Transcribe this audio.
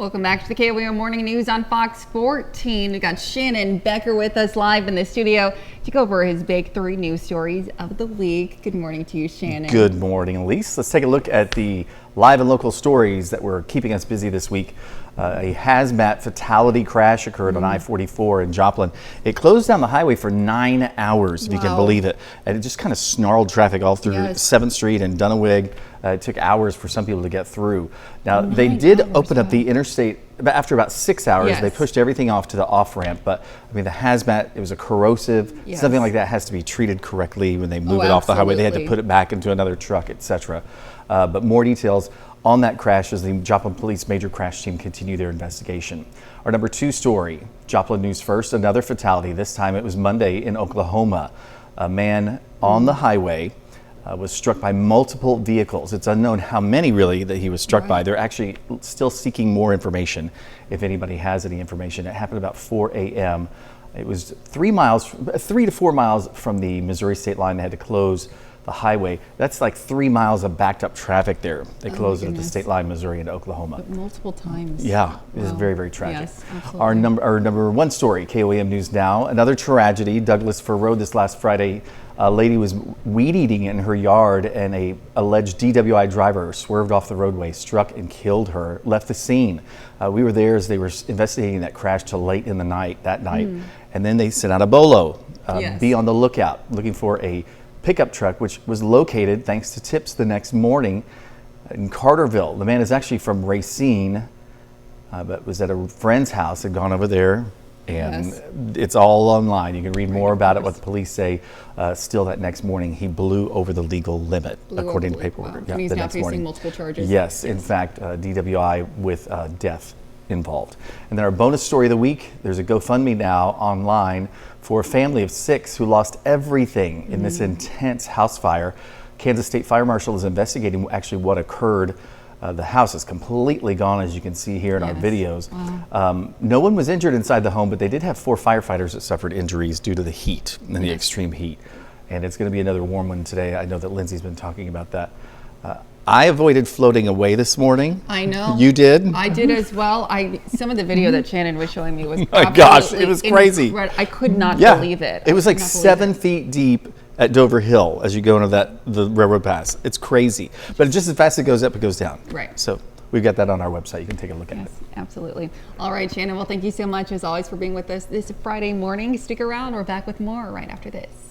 Welcome back to the KOAM Morning News on Fox 14. We got Shannon Becker with us live in the studio to go over his big 3 news stories of the week. Good morning to you, Shannon. Good morning, Elise. Let's take a look at the live and local stories that were keeping us busy this week. A hazmat fatality crash occurred on I-44 in Joplin. It closed down the highway for 9 hours, if you can believe it. And it just kind of snarled traffic all through 7th Street and Dunawig. It took hours for some people to get through. Now, they did open up the interstate after about 6 hours. They pushed everything off to the off-ramp. But, I mean, the hazmat, it was a corrosive. Something like that has to be treated correctly when they move it off the highway. They had to put it back into another truck, etc. But more details on that crash as the Joplin Police Major Crash Team continue their investigation. Our number 2 story, Joplin News First, another fatality. This time it was Monday in Oklahoma. A man on the highway was struck by multiple vehicles. It's unknown how many really that he was struck by. They're actually still seeking more information if anybody has any information. It happened about 4 a.m. It was 3 to 4 miles from the Missouri state line. They had to close the highway. That's like 3 miles of backed up traffic there. They closed it at the state line, Missouri and Oklahoma. But multiple times. Yeah, it is very, very tragic. Yes, absolutely. Our number 1 story, KOAM News Now. Another tragedy, Douglas Fir Road this last Friday. A lady was weed eating in her yard and a alleged DWI driver swerved off the roadway, struck and killed her, left the scene. We were there as they were investigating that crash till late in the night, and then they sent out a bolo. Be on the lookout, looking for a pickup truck, which was located, thanks to tips the next morning, in Carterville. The man is actually from Racine, but was at a friend's house, had gone over there, and it's all online. You can read more about it, what the police say. Still that next morning, he blew over the legal limit, according to paperwork. And he's now facing multiple charges. Yes, in fact, DWI with death involved. And then our bonus story of the week, there's a GoFundMe now online for a family of 6 who lost everything in this intense house fire. Kansas State Fire Marshal is investigating actually what occurred. The house is completely gone, as you can see here in our videos. No one was injured inside the home, but they did have 4 firefighters that suffered injuries due to the heat and the extreme heat. And it's going to be another warm one today. I know that Lindsay's been talking about that. I avoided floating away this morning. I know. You did? I did as well. Some of the video that Shannon was showing me was my gosh, it was crazy. I could not believe it. It was like 7 feet deep at Dover Hill as you go into the railroad pass. It's crazy. But just as fast as it goes up, it goes down. Right. So we've got that on our website. You can take a look at it. Absolutely. All right, Shannon. Well, thank you so much as always for being with us this Friday morning. Stick around. We're back with more right after this.